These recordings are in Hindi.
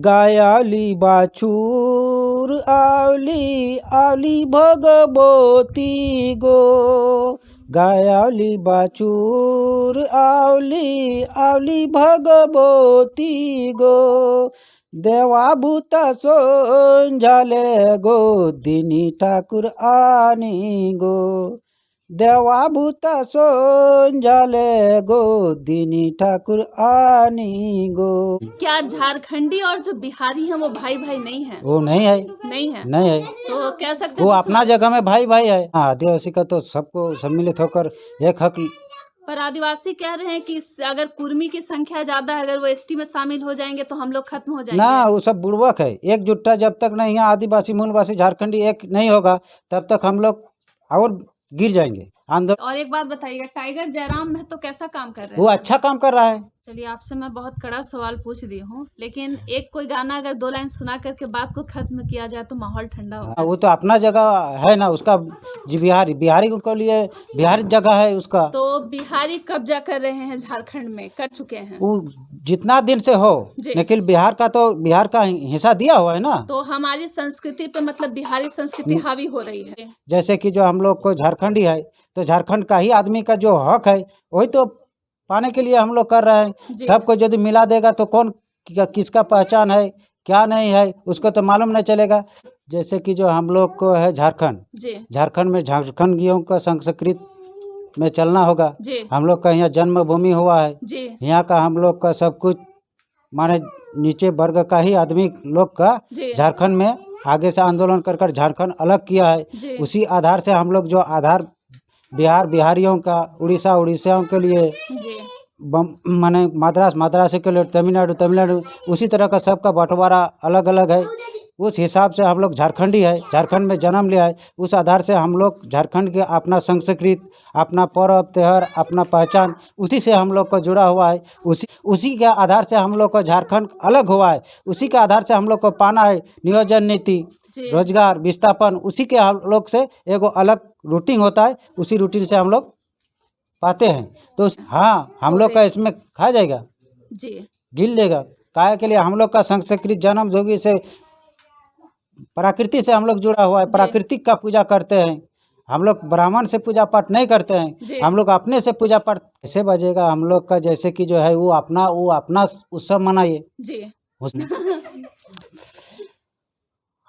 गायाली बाछुर आवली आवली भगवती गो, गायाली बाछुर आवली आवली भगवती गो, देवा भूता सोंझाले गो दिनी ठाकुर आनी गो, देवा भूता सोंझाले गो दिनी ठाकुर आनी गो। क्या झारखंडी और जो बिहारी हैं वो भाई भाई नहीं है? वो नहीं है, नहीं है, नहीं है। तो कह सकते वो हैं अपना जगह में भाई भाई है। आदिवासी का तो सबको सम्मिलित होकर एक हक। पर आदिवासी कह रहे हैं कि अगर कुर्मी की संख्या ज्यादा है, अगर वो एसटी में शामिल हो जाएंगे तो हम लोग खत्म हो जाएंगे। ना, वो सब बुड़वक है। एकजुटता जब तक नहीं यहाँ आदिवासी मूलवासी झारखंडी एक नहीं होगा तब तक हम लोग और गिर जाएंगे आंदोलन। और एक बात बताइएगा, टाइगर जयराम महतो कैसा काम कर रहे हैं? वो अच्छा काम कर रहा है। चलिए, आपसे मैं बहुत कड़ा सवाल पूछ दी हूँ, लेकिन एक कोई गाना अगर 2 लाइन सुना करके बात को खत्म किया जाए तो माहौल ठंडा होगा। वो तो अपना जगह है ना उसका। जी बिहारी को लिए बिहारी जगह है उसका। तो बिहारी कब्जा कर रहे हैं झारखंड में, कर चुके हैं वो जितना दिन से हो, लेकिन बिहार का हिस्सा दिया हुआ है ना। तो हमारी संस्कृति पे मतलब बिहारी संस्कृति हावी हो रही है। जैसे कि जो हम लोग को झारखंडी है तो झारखंड का ही आदमी का जो हक है वही तो पाने के लिए हम लोग कर रहे हैं। सबको यदि मिला देगा तो कौन किसका पहचान है क्या नहीं है उसको तो मालूम नहीं चलेगा। जैसे कि जो हम लोग को है झारखंड में झारखंडियों का संस्कृत में चलना होगा। हम लोग का यहाँ जन्मभूमि हुआ है, यहाँ का हम लोग का सब कुछ माने नीचे वर्ग का ही आदमी लोग का झारखंड में आगे से आंदोलन कर झारखंड अलग किया है। उसी आधार से हम लोग जो आधार बिहारियों का उड़ीसाओं के लिए माने मद्रास के लिए तमिलनाडु उसी तरह का सबका बंटवारा अलग अलग है। उस हिसाब से हम लोग झारखंडी है, झारखंड में जन्म लिया है। उस आधार से हम लोग झारखंड के अपना संस्कृत, अपना पर्व त्योहार, अपना पहचान उसी से हम लोग को जुड़ा हुआ है। उसी के आधार से हम लोग को झारखंड अलग हुआ है। उसी के आधार से हम लोग को पाना है नियोजन नीति, रोजगार, विस्थापन। उसी के हम लोग से एगो अलग रूटीन होता है, उसी रूटीन से हम लोग पाते हैं। तो हाँ, हम लोग का इसमें खा जाएगा, गिल लेगा। काय के लिए हम लोग का संस्कृत जन्म जोगी से प्रकृति से हम लोग जुड़ा हुआ है। प्राकृतिक का पूजा करते हैं हम लोग, ब्राह्मण से पूजा पाठ नहीं करते हैं। हम लोग अपने से पूजा पाठ कैसे बजेगा हम लोग का। जैसे कि जो है वो अपना उत्सव मनाइए।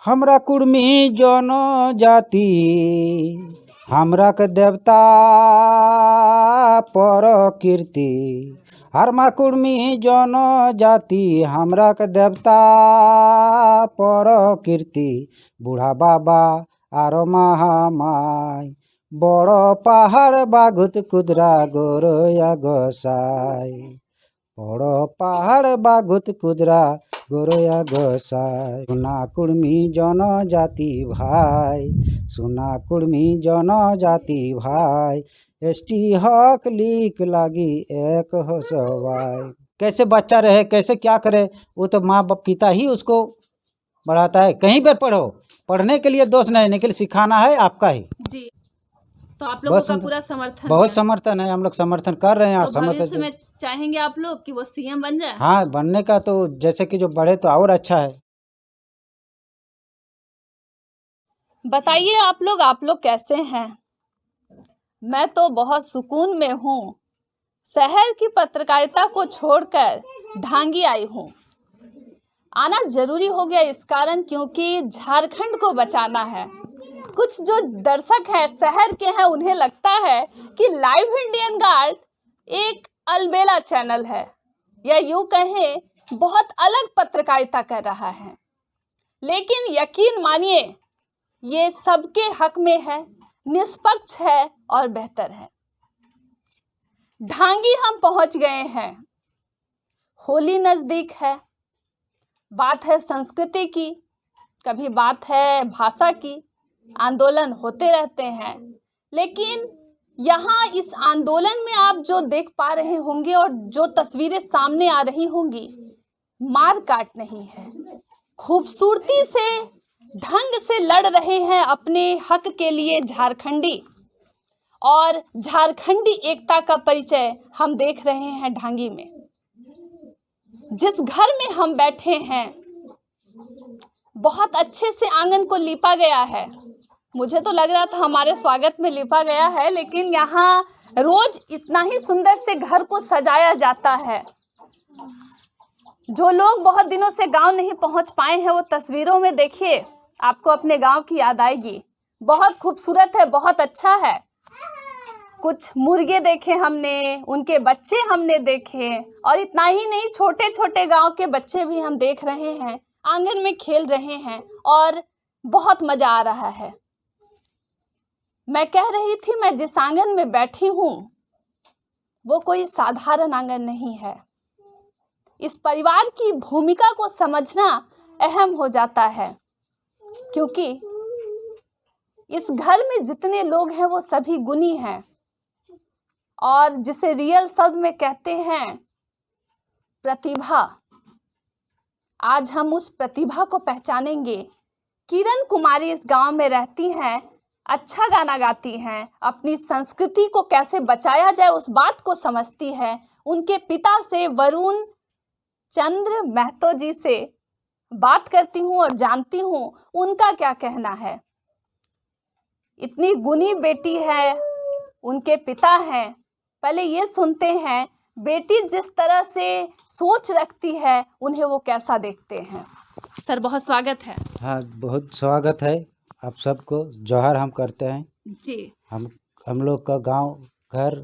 हमरा कुर्मी जनो जाति हमरा के देवता प्रकृति, हरमा कुर्मी जनो जाति हमरा के देवता प्रकृति, बूढ़ा बाबा आरो महामाय बड़ो पहाड़ बाघुत कुदरा गोरोया गोसाई, बड़ो पहाड़ बाघुत कुदरा गोरोया गोसाई। सुना कुर्मी जनजाति भाई, सुना कुर्मी जनजाति भाई, एसटी हक लिख लागी एक हो सवाई। कैसे बच्चा रहे, कैसे क्या करे, वो तो माँ पिता ही उसको बढ़ाता है। कहीं पर पढ़ो, पढ़ने के लिए दोष नहीं, लेकिन सिखाना है आपका ही। जी, तो आप लोगों का पूरा समर्थन बहुत समर्थन है, हम लोग समर्थन कर रहे हैं। तो भविष्य में चाहेंगे आप लोग कि वो सीएम बन जाए? हाँ, बनने का तो जैसे कि जो बढ़े तो और अच्छा है। बताइए आप लोग कैसे हैं? मैं तो बहुत सुकून में हूँ। शहर की पत्रकारिता को छोड़कर ढांगी आई हूँ। आना जरूरी हो गया इस कारण क्योंकि झारखंड को बचाना है। कुछ जो दर्शक है शहर के हैं उन्हें लगता है कि लाइव इंडियन गार्ड एक अलबेला चैनल है या यूं कहें बहुत अलग पत्रकारिता कर रहा है, लेकिन यकीन मानिए ये सबके हक में है, निष्पक्ष है और बेहतर है। ढांगी हम पहुंच गए हैं, होली नजदीक है, बात है संस्कृति की, कभी बात है भाषा की, आंदोलन होते रहते हैं। लेकिन यहाँ इस आंदोलन में आप जो देख पा रहे होंगे और जो तस्वीरें सामने आ रही होंगी, मार काट नहीं है, खूबसूरती से ढंग से लड़ रहे हैं अपने हक के लिए झारखंडी। और झारखंडी एकता का परिचय हम देख रहे हैं ढांगी में। जिस घर में हम बैठे हैं बहुत अच्छे से आंगन को लीपा गया है। मुझे तो लग रहा था हमारे स्वागत में लीपा गया है, लेकिन यहाँ रोज इतना ही सुंदर से घर को सजाया जाता है। जो लोग बहुत दिनों से गांव नहीं पहुंच पाए हैं वो तस्वीरों में देखिए, आपको अपने गांव की याद आएगी। बहुत खूबसूरत है, बहुत अच्छा है। कुछ मुर्गे देखे हमने, उनके बच्चे हमने देखे, और इतना ही नहीं, छोटे छोटे गांव के बच्चे भी हम देख रहे हैं, आंगन में खेल रहे हैं और बहुत मजा आ रहा है। मैं कह रही थी, मैं जिस आंगन में बैठी हूँ वो कोई साधारण आंगन नहीं है। इस परिवार की भूमिका को समझना अहम हो जाता है, क्योंकि इस घर में जितने लोग हैं वो सभी गुणी हैं, और जिसे रियल शब्द में कहते हैं प्रतिभा। आज हम उस प्रतिभा को पहचानेंगे। किरण कुमारी इस गांव में रहती हैं, अच्छा गाना गाती हैं, अपनी संस्कृति को कैसे बचाया जाए उस बात को समझती है। उनके पिता से, वरुण चंद्र महतो जी से बात करती हूँ और जानती हूँ उनका क्या कहना है। इतनी गुणी बेटी है, उनके पिता हैं। पहले ये सुनते हैं बेटी जिस तरह से सोच रखती है उन्हें वो कैसा देखते हैं। सर बहुत स्वागत है। हाँ, बहुत स्वागत है आप सबको। जोहार हम करते हैं जी। हम लोग का गांव घर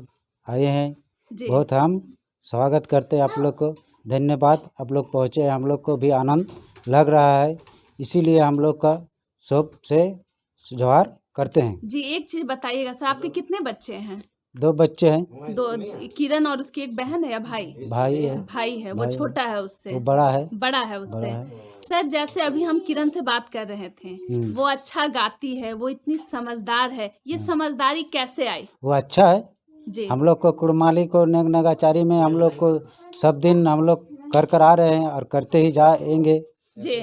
आए हैं जी। बहुत हम स्वागत करते हैं आप लोग को। धन्यवाद, आप लोग पहुँचे, हम लोग को भी आनंद लग रहा है, इसीलिए हम लोग का सबसे जोहार करते हैं। जी, एक चीज बताइएगा सर, आपके कितने बच्चे हैं? 2 बच्चे हैं। 2, किरण और उसकी एक बहन है या भाई? भाई है। भाई है। वो भाई छोटा है उससे? वो बड़ा है। बड़ा है उससे। बड़ा है। सर जैसे अभी हम किरण से बात कर रहे थे, वो अच्छा गाती है, वो इतनी समझदार है, ये समझदारी कैसे आई? वो अच्छा है जी। हम लोग को कुड़माली को नगाचारी में हम लोग को सब दिन हम लोग कर आ रहे हैं और करते ही जाएंगे। जी।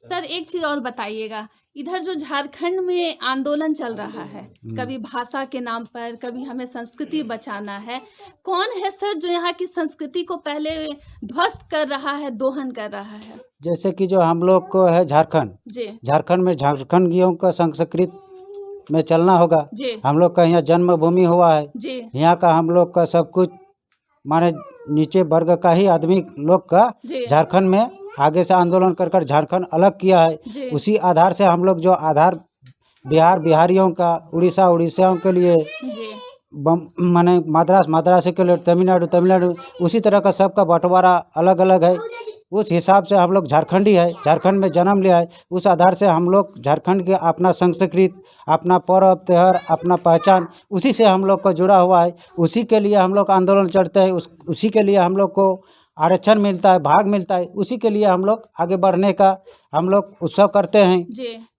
सर एक चीज और बताइएगा, इधर जो झारखंड में आंदोलन चल रहा है, कभी भाषा के नाम पर, कभी हमें संस्कृति बचाना है, कौन है सर जो यहाँ की संस्कृति को पहले ध्वस्त कर रहा है, दोहन कर रहा है? जैसे कि जो हम लोग को है झारखंड, जी। झारखंड में झारखंडियों का संस्कृत में चलना होगा। जी। हम लोग का यहाँ जन्मभूमि हुआ है। जी। यहाँ का हम लोग का सब कुछ माने नीचे वर्ग का ही आदमी लोग का झारखंड में आगे से आंदोलन कर झारखंड अलग किया है। उसी आधार से हम लोग जो आधार बिहारियों का, उड़ीसाओं के लिए माने मद्रास के लिए तमिलनाडु, उसी तरह का सबका बंटवारा अलग अलग है। उस हिसाब से हम लोग झारखंडी है, झारखंड में जन्म लिया है। उस आधार से हम लोग झारखंड के अपना संस्कृत, अपना पर्व त्यौहार, अपना पहचान, उसी से हम लोग को जुड़ा हुआ है। उसी के लिए हम लोग आंदोलन चढ़ते हैं, उसी के लिए हम लोग को आरक्षण मिलता है, भाग मिलता है। उसी के लिए हम लोग आगे बढ़ने का हम लोग उत्सव करते हैं।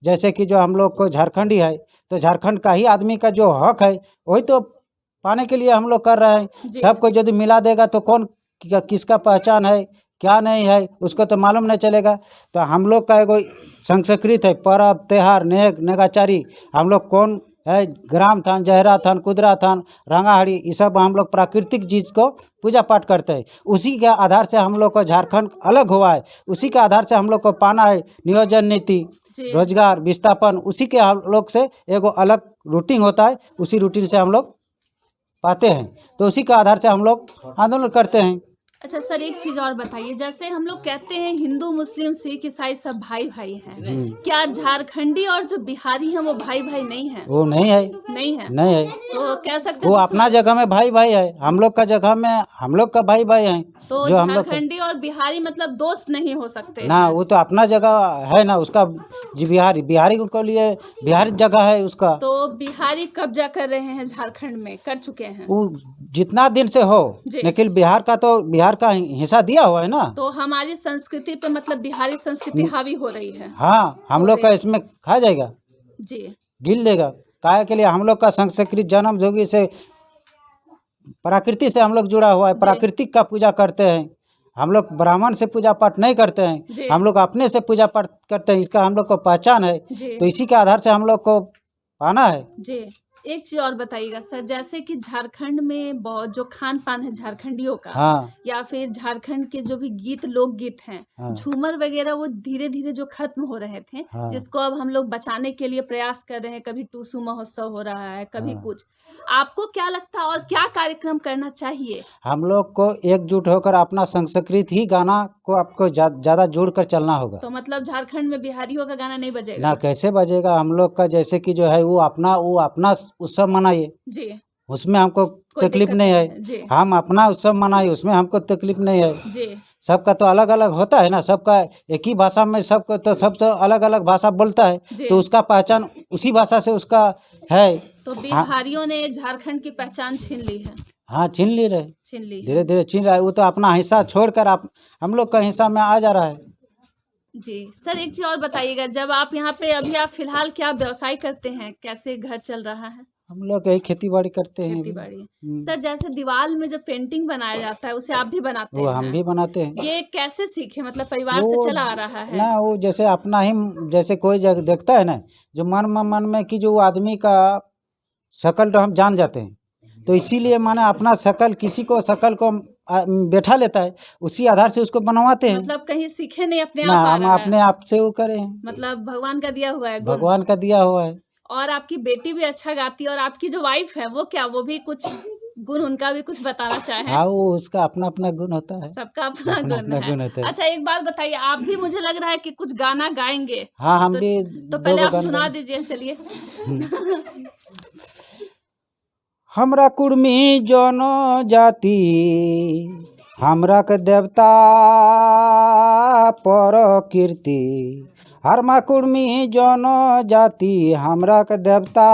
जैसे कि जो हम लोग को झारखंडी है, तो झारखंड का ही आदमी का जो हक है वही तो पाने के लिए हम लोग कर रहे हैं। सबको यदि मिला देगा तो कौन किसका पहचान है क्या नहीं है उसको तो मालूम नहीं चलेगा। तो हम लोग का एगो संस्कृत है, पर्व त्यौहार, नगाचारी, हम लोग कौन है, ग्राम थान, जहरा थान, कुदरा थान, रंगाहाड़ी, ये सब हम लोग प्राकृतिक चीज़ को पूजा पाठ करते हैं। उसी के आधार से हम लोग को झारखंड अलग हुआ है। उसी के आधार से हम लोग को पाना है नियोजन नीति, रोजगार, विस्थापन, उसी के हम लोग से एगो अलग रूटीन होता है, उसी रूटीन से हम लोग पाते हैं। तो उसी के आधार से हम लोग आंदोलन करते हैं। अच्छा सर एक चीज और बताइए, जैसे हम लोग कहते हैं हिंदू मुस्लिम सिख ईसाई सब भाई भाई हैं, क्या झारखंडी और जो बिहारी हैं वो भाई भाई नहीं है? वो नहीं है। नहीं है? नहीं है। तो कह सकते वो अपना जगह में भाई भाई है, हम लोग का जगह में हम लोग का भाई भाई है। तो जो हम लोग झारखंडी और बिहारी मतलब दोस्त नहीं हो सकते ना, वो तो अपना जगह है ना उसका। जी बिहारी को लिए बिहारी जगह है उसका। तो बिहारी कब्जा कर रहे हैं झारखंड में, कर चुके हैं वो जितना दिन से हो, लेकिन बिहार का हिस्सा दिया हुआ है ना। तो हमारी संस्कृति पे मतलब बिहारी संस्कृति हावी हो रही है। हाँ, हम लोग का इसमें खा जाएगा जी, गिल देगा। काहे के लिए हम लोग का संस्कृत जन्म जोगी से प्रकृति से हम लोग जुड़ा हुआ है, प्राकृतिक का पूजा करते हैं हम लोग। ब्राह्मण से पूजा पाठ नहीं करते हैं, हम लोग अपने से पूजा पाठ करते हैं। इसका हम लोग को पहचान है, तो इसी के आधार से हम लोग को पाना है। जी। एक चीज और बताइएगा सर, जैसे कि झारखंड में बहुत जो खान पान है झारखंडियों का, हाँ या फिर झारखंड के जो भी गीत लोकगीत हैं, हाँ झूमर वगैरह, वो धीरे धीरे जो खत्म हो रहे थे, हाँ जिसको अब हम लोग बचाने के लिए प्रयास कर रहे हैं। कभी टूसू महोत्सव हो रहा है, कभी हाँ। कुछ। आपको क्या लगता है और क्या कार्यक्रम करना चाहिए? हम लोग को एकजुट होकर अपना संस्कृत ही गाना को आपको ज़्यादा जोड़ कर चलना होगा। तो मतलब झारखंड में बिहारियों का गाना नहीं ना बजेगा? कैसे बजेगा? हम लोग का जैसे कि जो है वो अपना उत्सव मनाइए, जी, उसमें हमको कोई तकलीफ दिक्कत नहीं नहीं है। है। जी हम अपना उत्सव मनाइए, उसमें हमको तकलीफ नहीं है। जी सबका तो अलग अलग होता है ना, सबका एक ही भाषा में, सबको तो सब तो अलग अलग भाषा बोलता है, जी। तो उसका पहचान उसी भाषा से उसका है। तो हाँ बिहारियों ने झारखंड की पहचान छीन ली है, हाँ, छीन ले रहे, छीन ली है। धीरे धीरे छीन रहा है। वो तो अपना हिस्सा छोड़कर आप हम लोग का हिस्सा में आ जा रहा है। जी सर, एक चीज और बताइएगा, जब आप यहाँ पे अभी आप फिलहाल क्या व्यवसाय करते हैं, कैसे घर चल रहा है? हम लोग यही खेती बाड़ी करते हैं खेती अभी। बाड़ी। सर, जैसे दीवार में जो पेंटिंग बनाया जाता है, उसे आप भी बनाते वो हम हैं? भी बनाते हैं। ये कैसे सीखे, मतलब परिवार से वो चला आ रहा है? ना, वो जैसे अपना ही, जैसे कोई जगह देखता है ना, जो मन में कि जो वो आदमी का शकल तो हम जान जाते हैं, तो इसीलिए माने अपना शकल, किसी को शकल को बैठा लेता है, उसी आधार से उसको बनवाते हैं। मतलब कहीं सीखे नहीं, अपने ना आप आ हम रहा अपने है? आप से वो करें हैं, मतलब भगवान का दिया हुआ है गुण। भगवान का दिया हुआ है। और आपकी बेटी भी अच्छा गाती है, और आपकी जो वाइफ है वो क्या, वो भी कुछ गुण, उनका भी कुछ बताना चाहें? हाँ, वो उसका अपना अपना गुण होता है, सबका अपना अपना गुण अपना है। गुण होता है। अच्छा, एक बात बताइए, आप भी मुझे लग रहा है कि कुछ गाना गाएंगे। हाँ, हम तो, भी तो दो पहले गो आप गाना सुना गाए। दीजिए, चलिए। हमरा कुर्मी जनो जाति, हमरा के देवता पर कीर्ति। हरमा कुर्मी जनो जाति, हमरा के देवता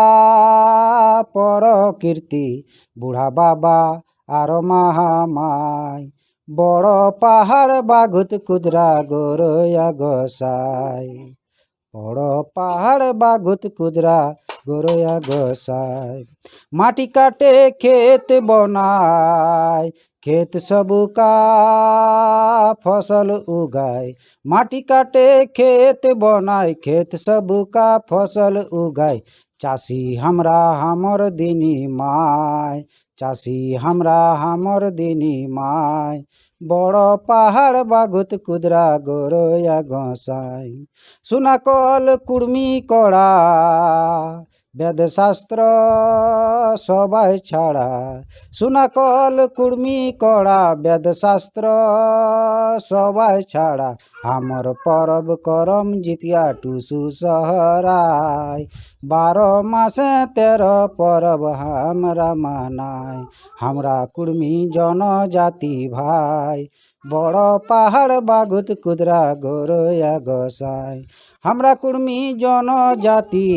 पर कीर्ति। बूढ़ा बाबा आरो महामाय, बड़ पहाड़ बाघुत कुदरा गोरया गोसाई। बड़ पहाड़ बाघुत कुदरा गोरया गोसाई। माटी काटे खेत बनाए, खेत सबका फसल उगाए। माटी काटे खेत बनाए, खेत सबका फसल उगाए। चाषी हमरा हमर दिनी माय, चाषी हमरा हमर दिनी माय। बड़ पहाड़ बाघुत कुदरा गोरया गोसाई। सुना कल कुर्मी कड़ा, वेद शास्त्र सबाई छाड़ा। सुना कल कुर्मी कड़ा, वेद शास्त्र सबाई छाड़ा। हमर परब करम जितिया टूसू सहराय। 12 मासे 13 परब हमरा मनाय। हमरा कुर्मी जनजाति भाई, बड़ पहाड़ बाघुत कुदरा गोरया गोसाई। हमरा कुर्मी जनजाति,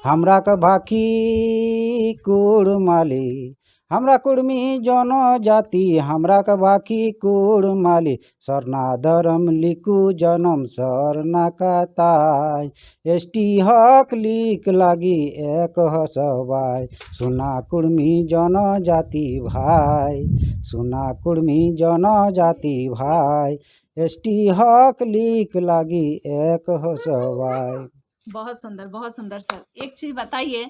हमरा के भाखी कुड़माली। हमरा कुर्मी जनजाति, हमरा के भाखी कुड़माली। सरना धर्म लिखू जन्म सरना कताई। एसटी हक लिख लागी एक हसवाई। सुना कुर्मी जनजाति भाई, सुना कुर्मी जनजाति भाई। एसटी हक लिख लागी एक हसवाई। बहुत सुंदर सर। एक चीज बताइए,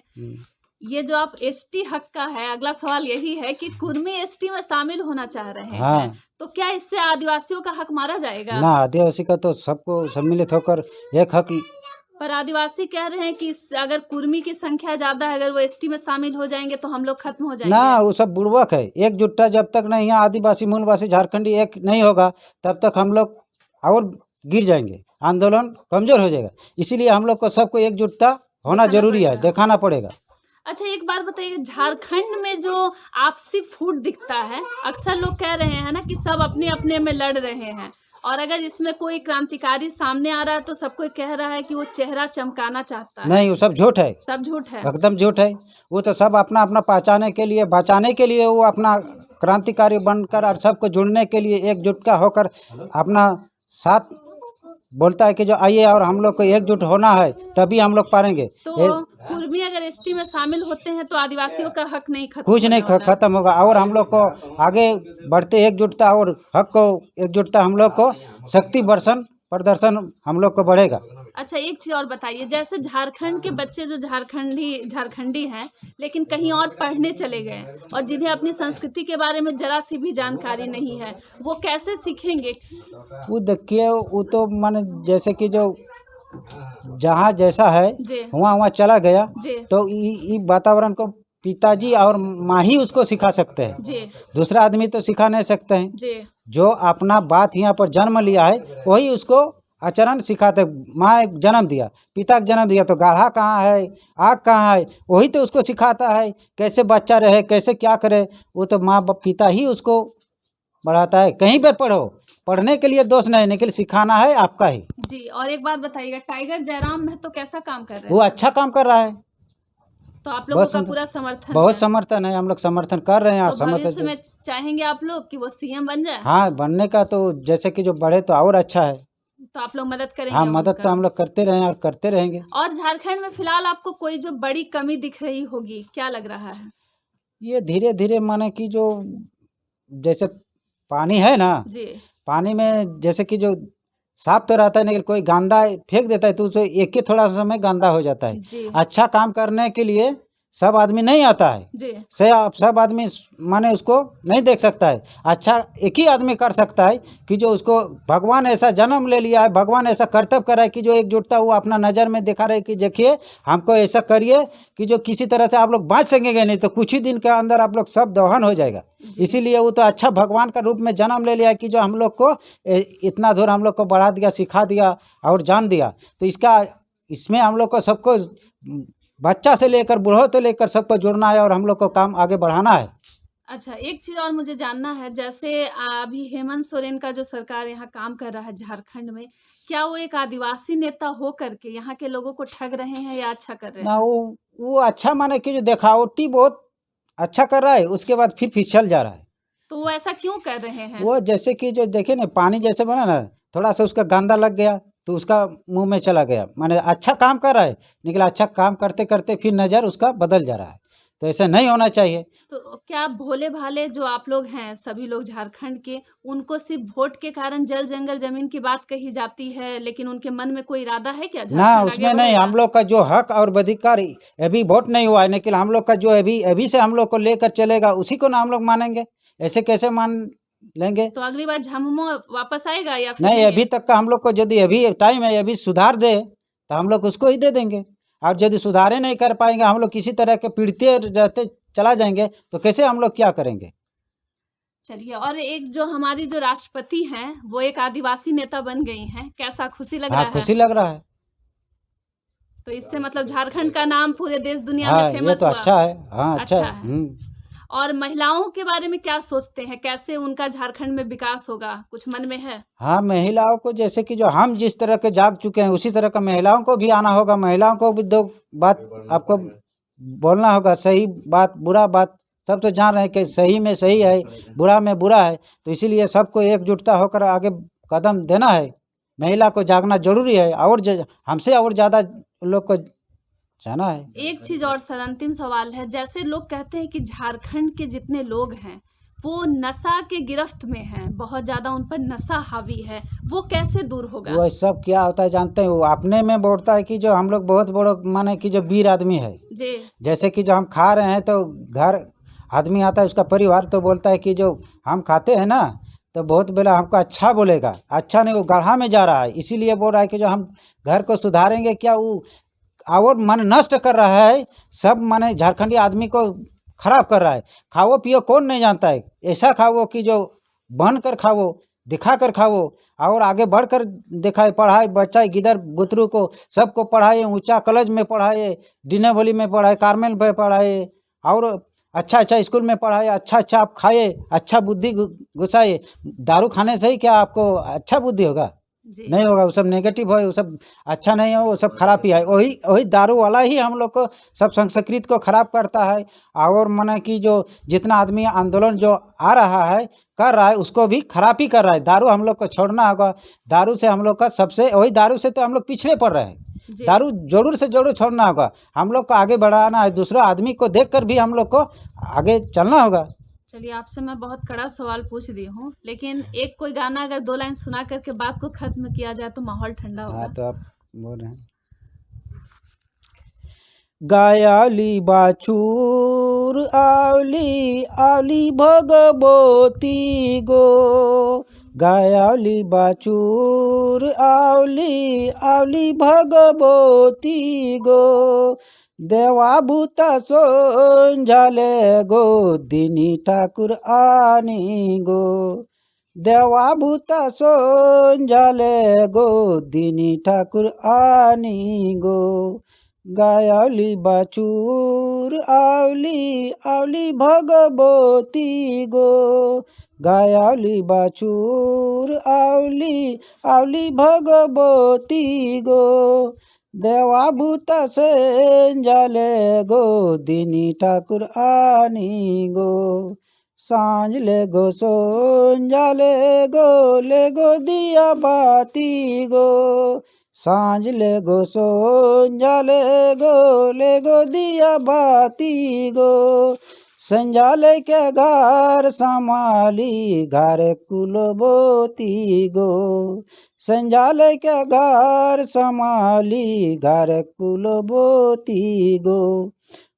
ये जो आप एसटी हक का है, अगला सवाल यही है कि कुर्मी एसटी में शामिल होना चाह रहे हाँ। हैं, तो क्या इससे आदिवासियों का हक मारा जाएगा? ना, आदिवासी का तो सबको सम्मिलित होकर एक हक। पर आदिवासी कह रहे हैं कि अगर कुर्मी की संख्या ज्यादा है, अगर वो एसटी में शामिल हो जाएंगे तो हम लोग खत्म हो जाएंगे। ना, वो सब बुड़बक है। एकजुटता जब तक नहीं, यहाँ आदिवासी मूलवासी झारखंडी एक नहीं होगा, तब तक हम लोग और गिर जाएंगे, आंदोलन कमजोर हो जाएगा। इसीलिए हम लोग को सबको एकजुटता होना जरूरी है, दिखाना पड़ेगा। अच्छा, एक बात बताइए, झारखंड में जो आपसी फूट दिखता है, अक्सर लोग कह रहे हैं ना कि सब अपने अपने में लड़ रहे हैं, और अगर इसमें कोई क्रांतिकारी सामने आ रहा है तो सब कोई कह रहा है कि वो चेहरा चमकाना चाहता है। नहीं, वो सब झूठ है, सब झूठ है, एकदम झूठ है। वो तो सब अपना अपना पहचाने के लिए, बचाने के लिए, वो अपना क्रांतिकारी बनकर और सबको जुड़ने के लिए एकजुटता होकर अपना साथ बोलता है कि जो आइए और हम लोग को एकजुट होना है, तभी हम लोग पाएंगे। तो कुर्मी अगर एसटी में शामिल होते हैं तो आदिवासियों का हक नहीं खत्म, कुछ नहीं खत्म होगा, और हम लोग को आगे बढ़ते एकजुटता और हक को एकजुटता, हम लोग को शक्ति प्रदर्शन हम लोग को बढ़ेगा। अच्छा, एक चीज़ और बताइए, जैसे झारखंड के बच्चे जो झारखंडी हैं, लेकिन कहीं और पढ़ने चले गए और जिन्हें अपनी संस्कृति के बारे में ज़रा सी भी जानकारी नहीं है, वो कैसे सीखेंगे? वो देखिए, वो तो माने जैसे कि जो जहाँ जैसा है जी, वहाँ वहाँ चला गया, जी, तो ये वातावरण को पिताजी और माँ ही उसको सिखा सकते हैं, जी, दूसरा आदमी तो सिखा नहीं सकते हैं। जी, जो अपना बात यहाँ पर जन्म लिया है वही उसको आचरण सिखाते। माँ एक जन्म दिया, पिता का जन्म दिया, तो गाढ़ा कहाँ है, आग कहाँ है, वही तो उसको सिखाता है कैसे बच्चा रहे, कैसे क्या करे। वो तो माँ पिता ही उसको बढ़ाता है। कहीं पर पढ़ो, पढ़ने के लिए दोष नहीं, लेकिन सिखाना है आपका ही। जी। और एक बात बताइएगा, टाइगर जयराम महतो कैसा काम कर रहे वो हैं? अच्छा काम कर रहा है, तो आप लोगों बहुत का सुंदर, पूरा समर्थन बहुत है? समर्थन है, हम लोग समर्थन कर रहे हैं। तो भविष्य में चाहेंगे आप लोग कि वो सीएम बन जाए? हाँ, बनने का तो जैसे कि जो बढ़े तो और अच्छा है। तो आप लोग मदद करेंगे हाँ, मदद उनका? तो हम लोग करते रहे और करते रहेंगे। और झारखंड में फिलहाल आपको कोई जो बड़ी कमी दिख रही होगी, क्या लग रहा है? ये धीरे धीरे माने कि जो जैसे पानी है ना, जी, पानी में जैसे कि जो साफ तो रहता है, लेकिन कोई गंदा फेंक देता है तो उसे एक ही थोड़ा सा समय गंदा हो जाता है। जी, अच्छा काम करने के लिए सब आदमी नहीं आता है, जी, सब आदमी माने उसको नहीं देख सकता है। अच्छा एक ही आदमी कर सकता है कि जो उसको भगवान ऐसा जन्म ले लिया है, भगवान ऐसा कर्तव्य करा है कि जो एकजुटता वो अपना नज़र में दिखा रहे कि देखिए हमको ऐसा करिए कि जो किसी तरह से आप लोग बच सकेंगे, नहीं तो कुछ ही दिन के अंदर आप लोग सब दहन हो जाएगा। जी। इसीलिए वो तो अच्छा भगवान का रूप में जन्म ले लिया है कि जो हम लोग को इतना दूर हम लोग को बढ़ा दिया, सिखा दिया और जान दिया। तो इसमें हम लोग को सबको, बच्चा से लेकर बूढ़ों से लेकर सबको जुड़ना है और हम लोग को काम आगे बढ़ाना है। अच्छा, एक चीज़ और मुझे जानना है, जैसे अभी हेमंत सोरेन का जो सरकार यहाँ काम कर रहा है झारखंड में, क्या वो एक आदिवासी नेता हो करके यहाँ के लोगों को ठग रहे हैं या अच्छा कर रहे ना हैं? वो अच्छा माने कि जो दिखावटी बहुत अच्छा कर रहा है, उसके बाद फिर फिसल जा रहा है। तो वो ऐसा क्यों कर रहे हैं? वो जैसे कि जो देखे ना, पानी जैसे बना ना, थोड़ा सा उसका गंदा लग गया तो उसका मुंह में चला गया। माने अच्छा काम कर रहा है, लेकिन अच्छा काम करते करते फिर नज़र उसका बदल जा रहा है। तो ऐसा नहीं होना चाहिए। तो क्या भोले भाले जो आप लोग हैं, सभी लोग झारखंड के, उनको सिर्फ वोट के कारण जल जंगल जमीन की बात कही जाती है, लेकिन उनके मन में कोई इरादा है क्या ना, झारखंड आगे उसमें नहीं, बढ़ेगा? हम लोग का जो हक और अधिकार अभी वोट नहीं हुआ है, लेकिन हम लोग का जो अभी अभी से हम लोग को लेकर चलेगा उसी को ना हम लोग मानेंगे। ऐसे कैसे मान लेंगे? तो अगली बार झामुमो वापस आएगा या फिर नहीं, नहीं? अभी तक का हम लोग को यदि अभी टाइम है, अभी सुधार दे तो हम लोग उसको ही दे देंगे। और यदि सुधारे नहीं कर पाएंगे, हम लोग किसी तरह के पीड़िते रहते चला जाएंगे तो कैसे हम लोग क्या करेंगे? चलिए, और एक जो हमारी जो राष्ट्रपति हैं, वो एक आदिवासी नेता बन गई हैं, कैसा खुशी लग हाँ, रहा है? खुशी लग रहा है। तो इससे मतलब झारखंड का नाम पूरे देश दुनिया हाँ, में ये फेमस तो हुआ। अच्छा है। हाँ, अच्छा अच्छा है। है। और महिलाओं के बारे में क्या सोचते हैं? कैसे उनका झारखंड में विकास होगा? कुछ मन में है? हाँ, महिलाओं को जैसे कि जो हम जिस तरह के जाग चुके हैं उसी तरह का महिलाओं को भी आना होगा। महिलाओं को भी दो बात आपको बोलना होगा, सही बात बुरा बात। सब तो जान रहे हैं कि सही में सही है, बुरा में बुरा है। तो इसीलिए सबको एकजुटता होकर आगे कदम देना है। महिला को जागना जरूरी है और हमसे और ज़्यादा लोग को जाना है। एक चीज और सर, अंतिम सवाल है, जैसे लोग कहते हैं कि झारखंड के जितने लोग हैं वो नशा के गिरफ्त में हैं, बहुत ज्यादा उन पर नशा हावी है, वो कैसे दूर होगा? वो सब क्या होता है जानते हैं? वो अपने में बोलता है कि जो हम लोग बहुत बड़ो माने कि जो वीर आदमी है। जी, जैसे कि जो हम खा रहे हैं तो घर आदमी आता है, उसका परिवार तो बोलता है कि जो हम खाते हैं ना, तो बहुत बेला हमको अच्छा बोलेगा। अच्छा नहीं, वो गड्ढा में जा रहा है। इसीलिए बोल रहा है कि जो हम घर को सुधारेंगे क्या, वो और मन नष्ट कर रहा है। सब माने झारखंडी आदमी को खराब कर रहा है। खाओ पियो कौन नहीं जानता है? ऐसा खाओ कि जो बन कर खाओ, दिखा कर खाओ और आगे बढ़कर दिखाए। पढ़ाए बच्चा गिदर बुतरू को सबको पढ़ाए, ऊंचा कॉलेज में पढ़ाए, डिनेवली में पढ़ाए, कार्मेल में पढ़ाए और अच्छा अच्छा स्कूल में पढ़ाए। अच्छा अच्छा आप खाए, अच्छा बुद्धि घुसाए। दारू खाने से ही क्या आपको अच्छा बुद्धि होगा? जी, नहीं होगा। वो सब नेगेटिव है, वो सब अच्छा नहीं है, वो सब खराब ही है। वही वही दारू वाला ही हम लोग को सब संस्कृत को खराब करता है। और माने कि जो जितना आदमी आंदोलन जो आ रहा है कर रहा है, उसको भी खराब ही कर रहा है। दारू हम लोग को छोड़ना होगा। दारू से हम लोग का सबसे, वही दारू से तो हम लोग पिछड़े पड़ रहे हैं। जी। दारू जरूर से जरूर छोड़ना होगा। हम लोग को आगे बढ़ाना है। दूसरा आदमी को देखकर भी हम लोग को आगे चलना होगा। चलिए, आपसे मैं बहुत कड़ा सवाल पूछ दी हूँ, लेकिन एक कोई गाना अगर 2 लाइन सुना करके बात को खत्म किया जाए तो माहौल ठंडा होगा। हाँ, तो आप बोल रहे हैं। गायाली बाछुर आवली आवली भगवती गो, गायाली बाछुर आवली आवली भगवती गो, देवा भूता सोन झाले गो, दिनी ठाकुर आनी गो, देवा भूता सोन झाले गो, दिनी ठाकुर आनी गो, गायाली बाछुर आवली आवली भगवती गो, गायाली बाछुर आवली आवली भगवती गो, देवा भूता से जाले गो, दिनी ठाकुर आनी गो, सांझ ले गो सोन जाले गो दिया बाती गो, सांझ ले गो सोन जाले गो दिया बाती गो, संजाले के घर समाली घर कुलबोती गो, संजाले के घर समाली घर कुलबोती गो,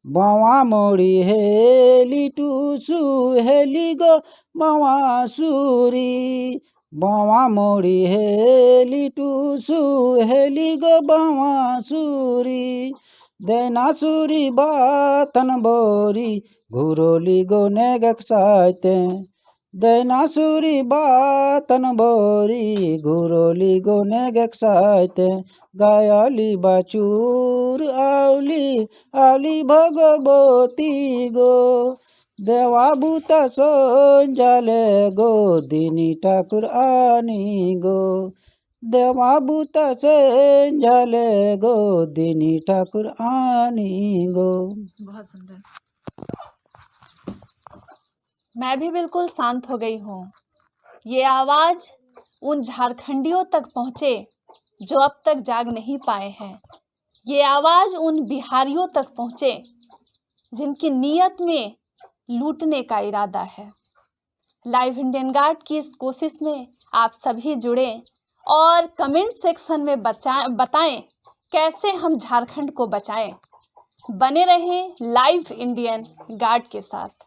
बावा मोड़ी हेली टूसू हेली गो बावा सूरी, बावा मोड़ी हेली टूसू हेली गो बावा सूरी, देना सूरी बातन बोरी घुरोली गो नेगक साते, देना सूरी बातन बोरी घुरोली गो नेगक साते, गायाली बाछुर आवली आवली भगवती गो, देवा भूता सोन जाले गो, दिनी ठाकुर आनी गो, देवा भूता से जाले गो, दिनी ठाकुर आनी गो। बहुत सुंदर। मैं भी बिल्कुल शांत हो गई हूँ। ये आवाज़ उन झारखंडियों तक पहुँचे जो अब तक जाग नहीं पाए हैं। ये आवाज़ उन बिहारियों तक पहुँचे जिनकी नीयत में लूटने का इरादा है। लाइव इंडियन गार्ड की इस कोशिश में आप सभी जुड़े और कमेंट सेक्शन में बताएं कैसे हम झारखंड को बचाएं। बने रहें लाइव इंडियन गार्ड के साथ।